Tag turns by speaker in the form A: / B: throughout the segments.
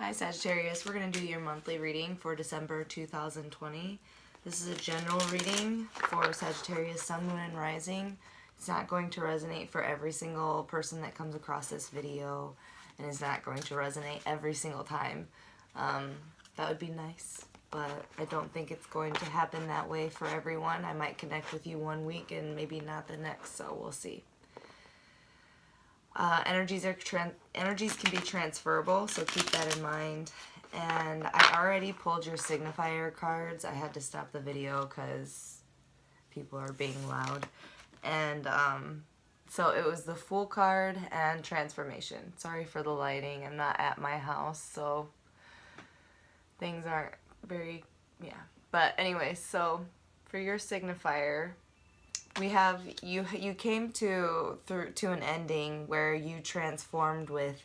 A: Hi Sagittarius, we're going to do your monthly reading for December 2020. This is a general reading for Sagittarius, Sun, Moon, and Rising. It's not going to resonate for every single person that comes across this video, and it's not going to resonate every single time. That would be nice, but I don't think it's going to happen that way for everyone. I might connect with you one week and maybe not the next, so we'll see. Energies can be transferable, so keep that in mind. And I already pulled your signifier cards. I had to stop the video because people are being loud. And so it was the Fool card and Transformation. Sorry for the lighting. I'm not at my house, so things aren't very, yeah. But anyway, so for your signifier, we have you came to an ending where you transformed with,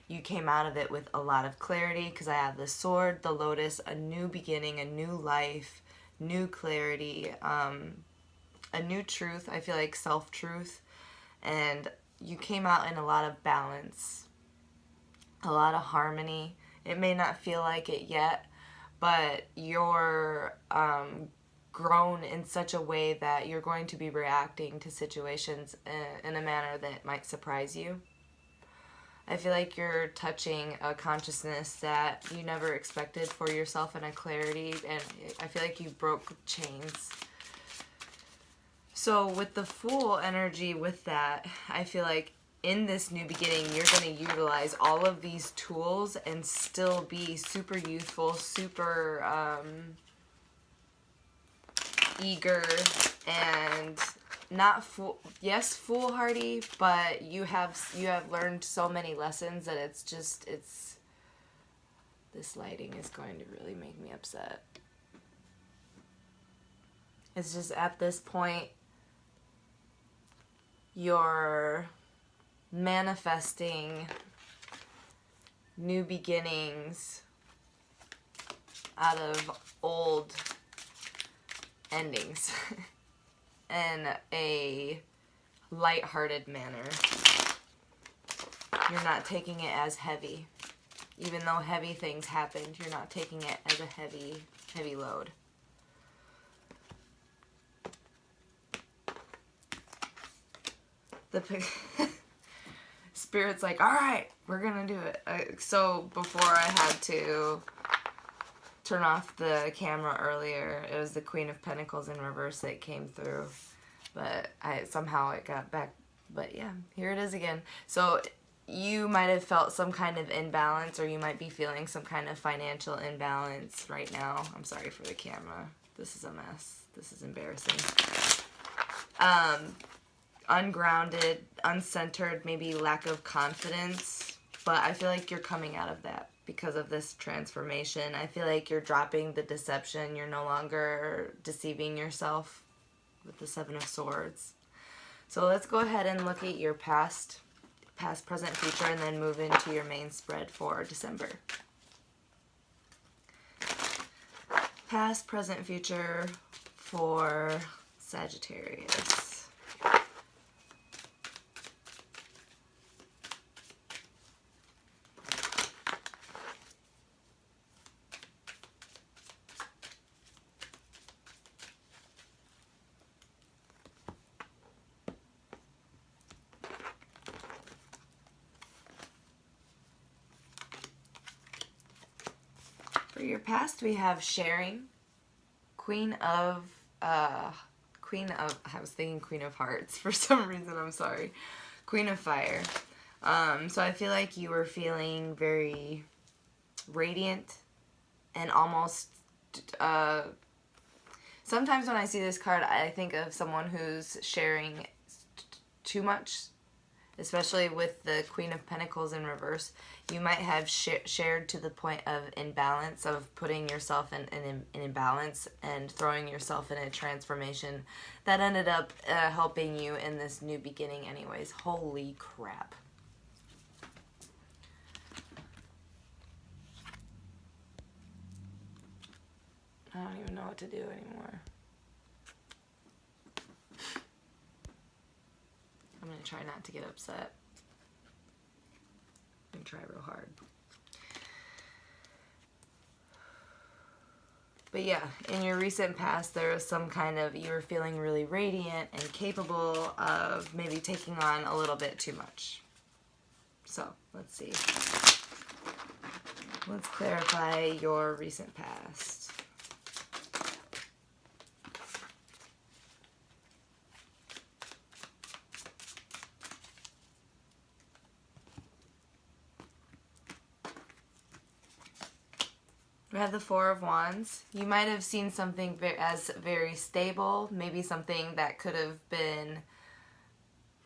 A: you came out of it with a lot of clarity, because I have the Sword, the Lotus, a new beginning, a new life, new clarity, a new truth. I feel like self-truth, and you came out in a lot of balance, a lot of harmony. It may not feel like it yet, but you're grown in such a way that you're going to be reacting to situations in a manner that might surprise you. I feel like you're touching a consciousness that you never expected for yourself, and a clarity, and I feel like you broke chains. So with the Fool energy, with that, I feel like in this new beginning, you're going to utilize all of these tools and still be super youthful, super eager, and not foolhardy, but you have learned so many lessons that it's this lighting is going to really make me upset. It's just at this point you're manifesting new beginnings out of old endings in a light-hearted manner. You're not taking it as heavy. Even though heavy things happened, you're not taking it as a heavy load. The Spirit's like, all right, we're gonna do it. So before I had to turn off the camera earlier, it was the Queen of Pentacles in reverse that came through, but somehow it got back. But yeah, here it is again. So you might have felt some kind of imbalance, or you might be feeling some kind of financial imbalance right now. I'm sorry for the camera. This is a mess. This is embarrassing. Ungrounded, uncentered, maybe lack of confidence, but I feel like you're coming out of that because of this transformation. I feel like you're dropping the deception. You're no longer deceiving yourself with the Seven of Swords. So let's go ahead and look at your past, present, future, and then move into your main spread for December. Past, present, future for Sagittarius. For your past, we have sharing, Queen of, I was thinking Queen of Hearts for some reason, I'm sorry. Queen of Fire. So I feel like you were feeling very radiant and almost, sometimes when I see this card, I think of someone who's sharing too much, especially with the Queen of Pentacles in reverse. You might have shared to the point of imbalance, of putting yourself in imbalance and throwing yourself in a transformation that ended up helping you in this new beginning anyways. Holy crap. I don't even know what to do anymore. I'm going to try not to get upset. I'm going to try real hard. But yeah, in your recent past, there was some kind of, you were feeling really radiant and capable of maybe taking on a little bit too much. So, let's see. Let's clarify your recent past. We have the Four of Wands. You might have seen something as very stable, maybe something that could have been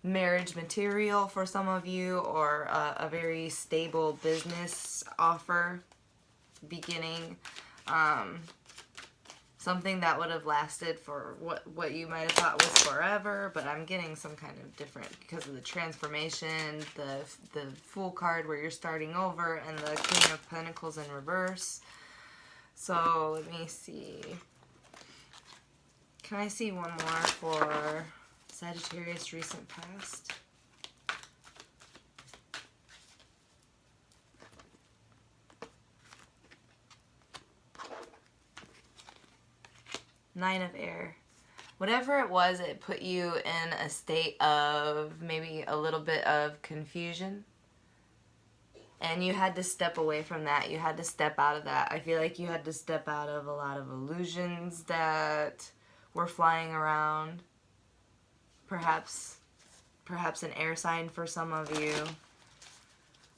A: marriage material for some of you, or a very stable business offer beginning. Something that would have lasted for what you might have thought was forever, but I'm getting some kind of different because of the transformation, the Fool card where you're starting over, and the King of Pentacles in reverse. So, let me see. Can I see one more for Sagittarius recent past? Nine of Air. Whatever it was, it put you in a state of maybe a little bit of confusion. And you had to step away from that. You had to step out of that. I feel like you had to step out of a lot of illusions that were flying around. Perhaps an air sign for some of you.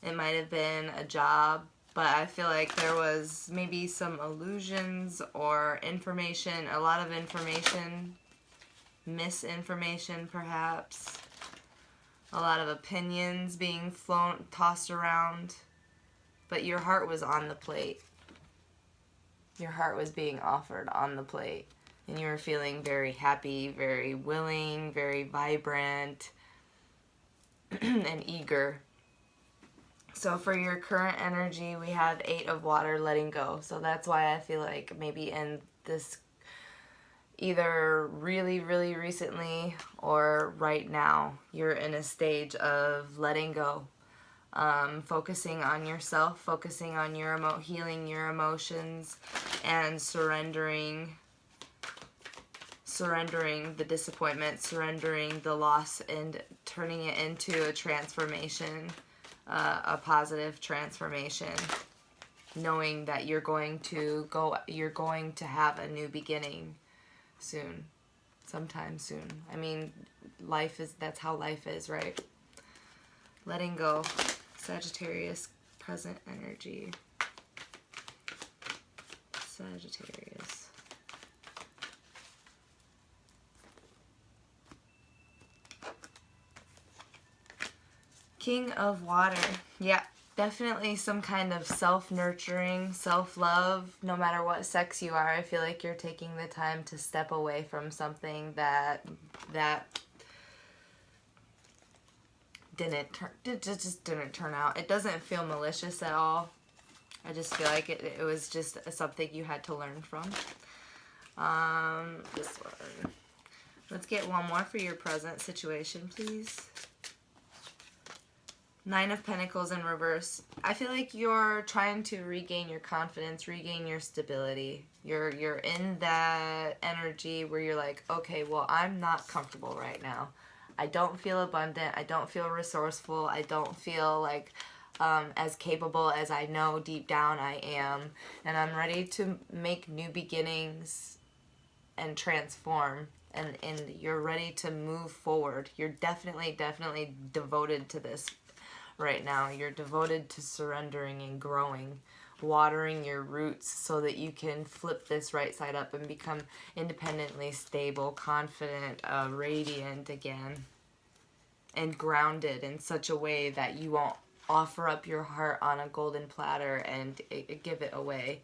A: It might have been a job. But I feel like there was maybe some illusions or information, a lot of information, misinformation perhaps. A lot of opinions being tossed around, but your heart was on the plate. Your heart was being offered on the plate, and you were feeling very happy, very willing, very vibrant, and eager. So for your current energy, we have Eight of Water, letting go. So that's why I feel like maybe in this, either really, really recently or right now, you're in a stage of letting go, focusing on yourself, focusing on your healing your emotions, and surrendering the disappointment, surrendering the loss, and turning it into a transformation, a positive transformation, knowing that you're going to have a new beginning soon, sometime soon. I mean, that's how life is, right? Letting go. Sagittarius, present energy. Sagittarius. King of Water. Yeah, definitely some kind of self-nurturing, self-love. No matter what sex you are, I feel like you're taking the time to step away from something that just didn't turn out. It doesn't feel malicious at all. I just feel like it was just something you had to learn from. This one. Let's get one more for your present situation, please. Nine of Pentacles in reverse. I feel like you're trying to regain your confidence, regain your stability. You're in that energy where you're like, okay, well, I'm not comfortable right now. I don't feel abundant. I don't feel resourceful. I don't feel like as capable as I know deep down I am. And I'm ready to make new beginnings and transform. And you're ready to move forward. You're definitely devoted to this right now. You're devoted to surrendering and growing, watering your roots so that you can flip this right side up and become independently stable, confident, radiant again, and grounded in such a way that you won't offer up your heart on a golden platter and give it away.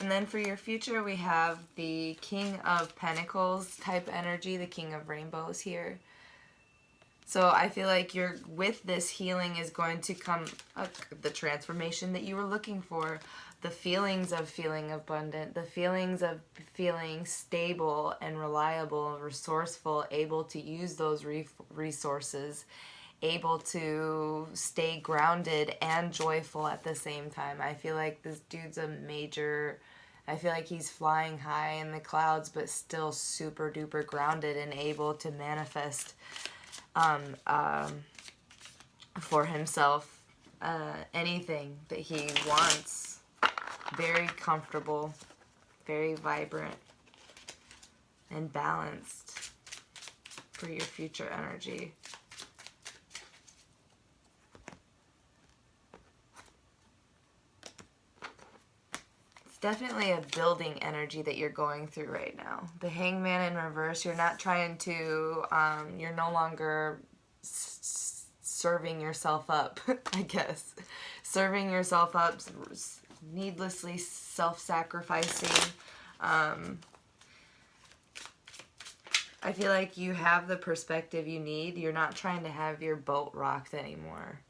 A: And then for your future, we have the King of Pentacles type energy, the King of Rainbows here. So I feel like with this healing is going to come the transformation that you were looking for, the feelings of feeling abundant, the feelings of feeling stable and reliable, resourceful, able to use those resources able to stay grounded and joyful at the same time. I feel like this dude's I feel like he's flying high in the clouds, but still super duper grounded and able to manifest for himself anything that he wants. Very comfortable, very vibrant, and balanced for your future energy. Definitely a building energy that you're going through right now. The Hangman in reverse, you're not trying to, you're no longer serving yourself up, I guess. Serving yourself up, needlessly self-sacrificing. I feel like you have the perspective you need. You're not trying to have your boat rocked anymore.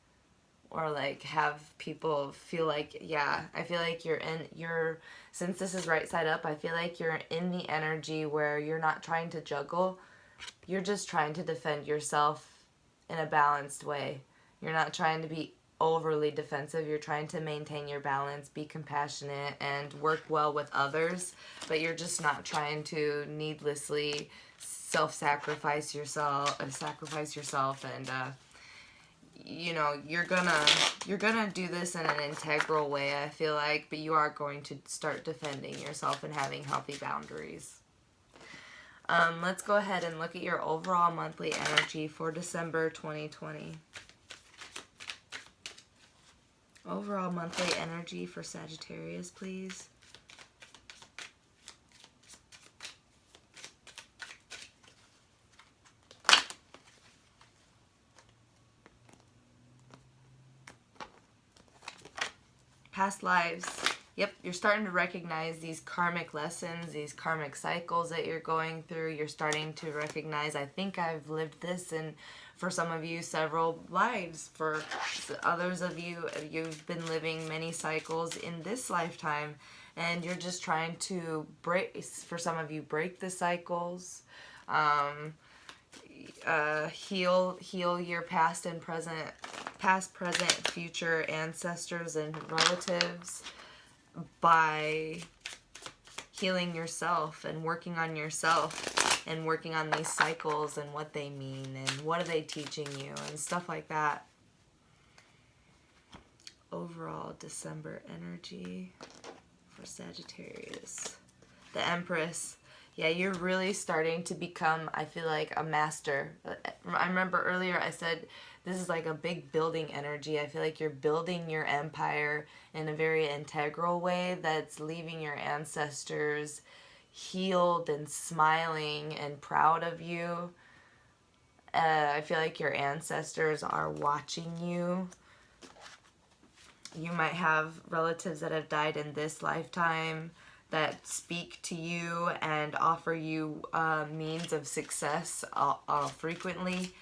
A: Or like have people feel like, yeah, I feel like since this is right side up, I feel like you're in the energy where you're not trying to juggle. You're just trying to defend yourself in a balanced way. You're not trying to be overly defensive. You're trying to maintain your balance, be compassionate, and work well with others. But you're just not trying to needlessly sacrifice yourself and, you know, you're gonna do this in an integral way, I feel like, but you are going to start defending yourself and having healthy boundaries. Let's go ahead and look at your overall monthly energy for December 2020. Overall monthly energy for Sagittarius, please. Past lives. Yep, you're starting to recognize these karmic lessons, these karmic cycles that you're going through. You're starting to recognize, I think I've lived this, and for some of you, several lives. For others of you, you've been living many cycles in this lifetime, and you're just trying to for some of you, break the cycles, heal your past, present, future ancestors and relatives by healing yourself and working on yourself and working on these cycles and what they mean and what are they teaching you and stuff like that. Overall December energy for Sagittarius. The Empress. Yeah, you're really starting to become, I feel like, a master. I remember earlier I said this is like a big building energy. I feel like you're building your empire in a very integral way that's leaving your ancestors healed and smiling and proud of you. I feel like your ancestors are watching you. You might have relatives that have died in this lifetime that speak to you and offer you means of success frequently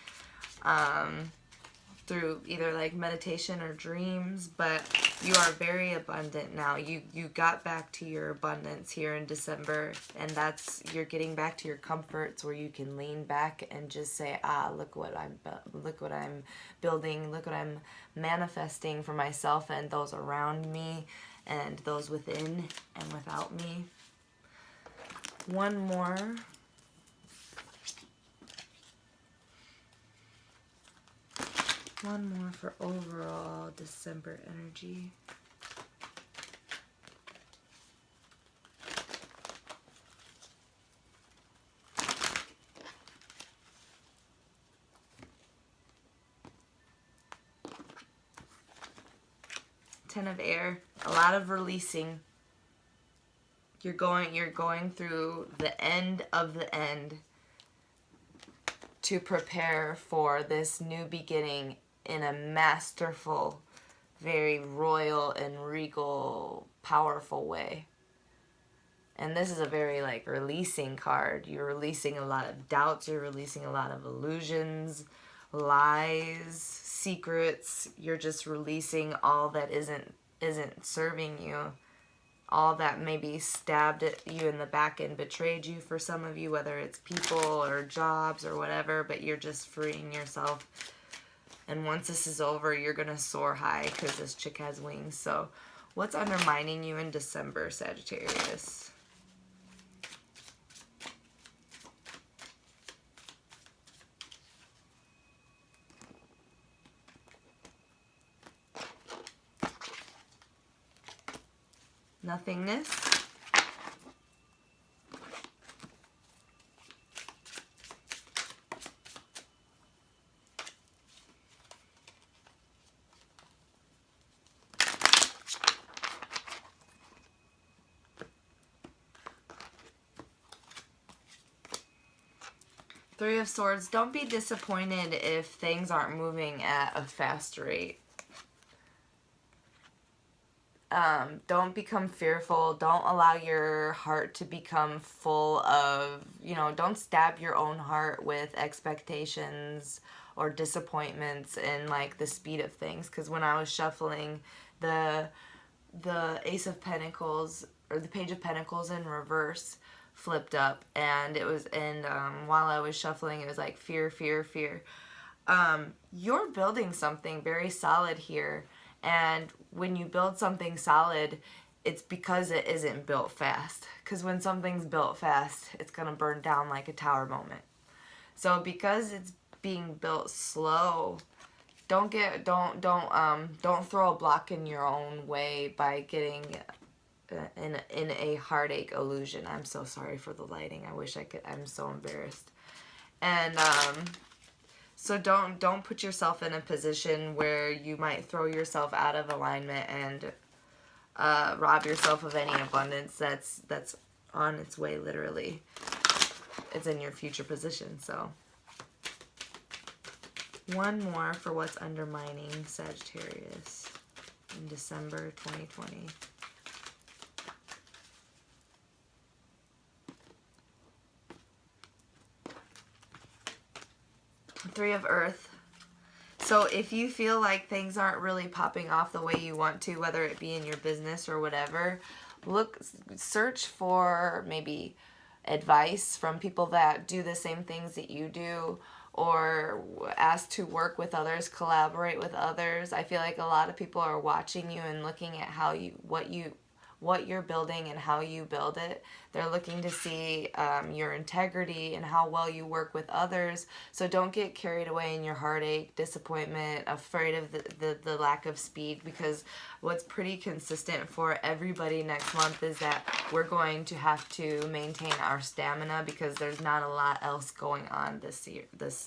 A: through either like meditation or dreams, but you are very abundant now. You got back to your abundance here in December, and you're getting back to your comforts where you can lean back and just say, look what I'm building, look what I'm manifesting for myself and those around me and those within and without me. One more. One more for overall December energy. Ten of Air, a lot of releasing. You're going through the end of the end to prepare for this new beginning in a masterful, very royal and regal, powerful way. And this is a very like releasing card. You're releasing a lot of doubts, you're releasing a lot of illusions, lies, secrets. You're just releasing all that isn't serving you. All that maybe stabbed at you in the back and betrayed you for some of you, whether it's people or jobs or whatever, but you're just freeing yourself And once this is over, you're going to soar high because this chick has wings. So what's undermining you in December, Sagittarius? Nothingness. Three of Swords. Don't be disappointed if things aren't moving at a fast rate. Don't become fearful. Don't allow your heart to become full of, you know, don't stab your own heart with expectations or disappointments in like the speed of things. Because when I was shuffling, the Ace of Pentacles or the Page of Pentacles in reverse flipped up, and it was, and while I was shuffling, it was like fear, fear, fear. You're building something very solid here. And when you build something solid, it's because it isn't built fast. Because when something's built fast, it's going to burn down like a tower moment. So because it's being built slow, don't throw a block in your own way by getting in a heartache illusion. I'm so sorry for the lighting. I wish I could. I'm so embarrassed. And so don't put yourself in a position where you might throw yourself out of alignment and rob yourself of any abundance that's on its way, literally. It's in your future position. So one more for what's undermining Sagittarius in December 2020. Three of Earth. So if you feel like things aren't really popping off the way you want to, whether it be in your business or whatever, search for maybe advice from people that do the same things that you do, or ask to work with others, collaborate with others. I feel like a lot of people are watching you and looking at how what you're building and how you build it. They're looking to see your integrity and how well you work with others. So don't get carried away in your heartache, disappointment, afraid of the lack of speed, because what's pretty consistent for everybody next month is that we're going to have to maintain our stamina because there's not a lot else going on this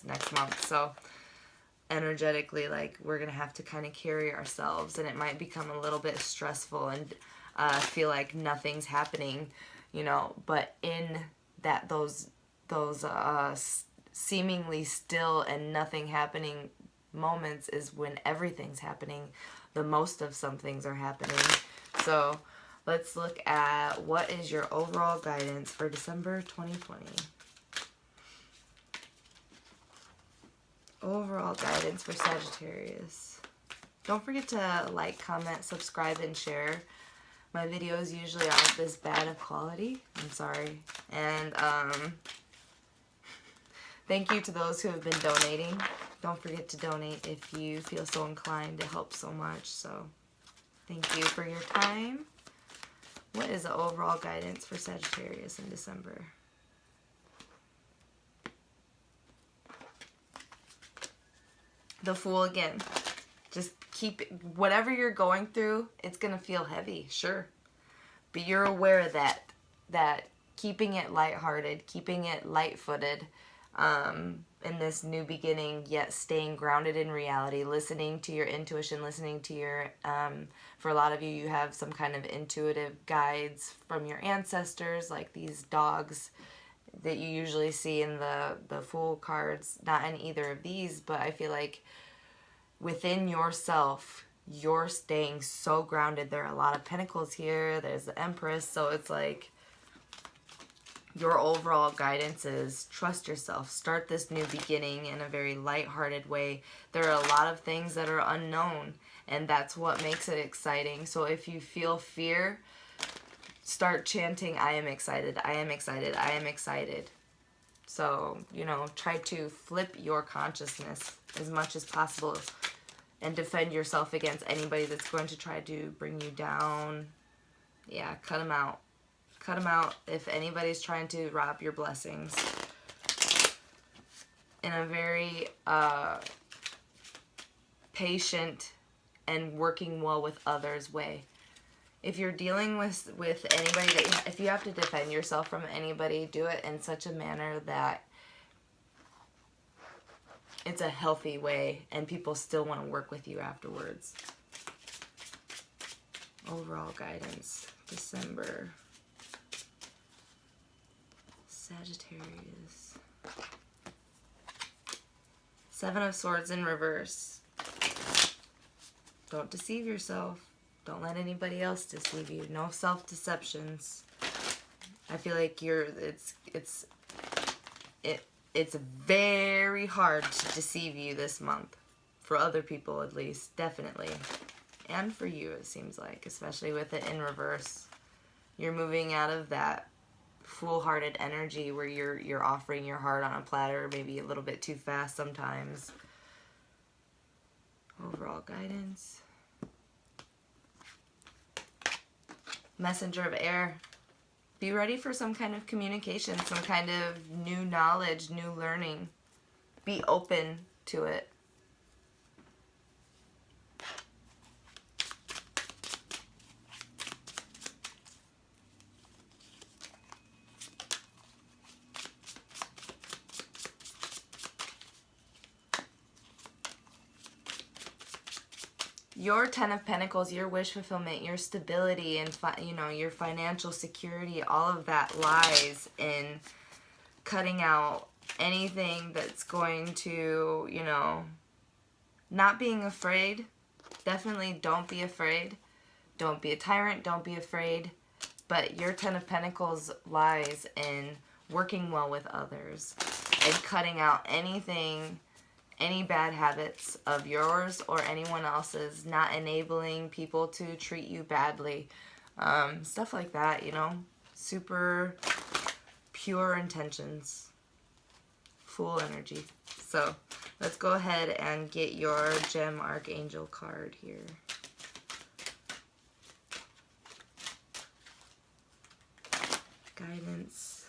A: next month. So energetically, like, we're going to have to kind of carry ourselves, and it might become a little bit stressful and feel like nothing's happening, you know, but in that those seemingly still and nothing happening moments is when everything's happening. The most of some things are happening. So let's look at what is your overall guidance for December 2020. Overall guidance for Sagittarius. Don't forget to like, comment, subscribe, and share. My videos usually aren't this bad of quality. I'm sorry. And thank you to those who have been donating. Don't forget to donate if you feel so inclined. It helps so much. So thank you for your time. What is the overall guidance for Sagittarius in December? The Fool again. Just keep, whatever you're going through, it's going to feel heavy, sure. But you're aware of that keeping it lighthearted, keeping it light-footed in this new beginning, yet staying grounded in reality, listening to your intuition, listening to your, for a lot of you, you have some kind of intuitive guides from your ancestors, like these dogs that you usually see in the Fool cards. Not in either of these, but I feel like within yourself, you're staying so grounded. There are a lot of pentacles here. There's the Empress. So it's like your overall guidance is trust yourself. Start this new beginning in a very lighthearted way. There are a lot of things that are unknown, and that's what makes it exciting. So if you feel fear, start chanting, I am excited, I am excited, I am excited. So, you know, try to flip your consciousness as much as possible and defend yourself against anybody that's going to try to bring you down. Yeah, cut them out. Cut them out if anybody's trying to rob your blessings in a very patient and working well with others way. If you're dealing with anybody, if you have to defend yourself from anybody, do it in such a manner that it's a healthy way and people still want to work with you afterwards. Overall guidance, December. Sagittarius. Seven of Swords in reverse. Don't deceive yourself. Don't let anybody else deceive you. No self-deceptions. I feel like it's very hard to deceive you this month. For other people at least, definitely. And for you, it seems like, especially with it in reverse. You're moving out of that foolhardy energy where you're offering your heart on a platter, maybe a little bit too fast sometimes. Overall guidance. Messenger of air. Be ready for some kind of communication, some kind of new knowledge, new learning. Be open to it. Your Ten of Pentacles, your wish fulfillment, your stability, and you know, your financial security, all of that lies in cutting out anything that's going to, you know, not being afraid. Definitely don't be afraid. Don't be a tyrant. Don't be afraid. But your Ten of Pentacles lies in working well with others and cutting out anything, any bad habits of yours or anyone else's, not enabling people to treat you badly. Stuff like that, you know. Super pure intentions. Full energy. So let's go ahead and get your Gem Archangel card here. Guidance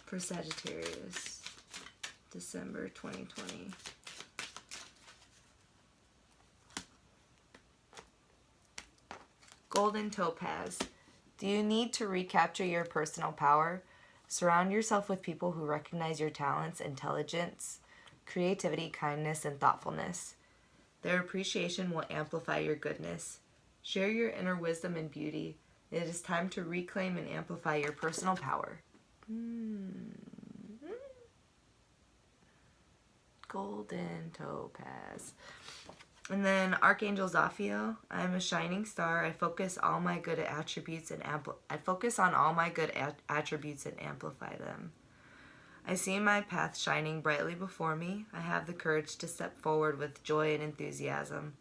A: for Sagittarius. December 2020. Golden Topaz. Do you need to recapture your personal power? Surround yourself with people who recognize your talents, intelligence, creativity, kindness, and thoughtfulness. Their appreciation will amplify your goodness. Share your inner wisdom and beauty. It is time to reclaim and amplify your personal power. Golden Topaz. And then Archangel Zaphiel. I am a shining star. I focus all my good attributes and amplify them. I see my path shining brightly before me. I have the courage to step forward with joy and enthusiasm.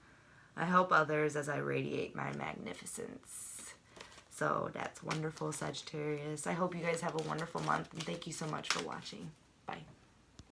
A: I help others as I radiate my magnificence. So that's wonderful, Sagittarius. I hope you guys have a wonderful month, and thank you so much for watching. Bye.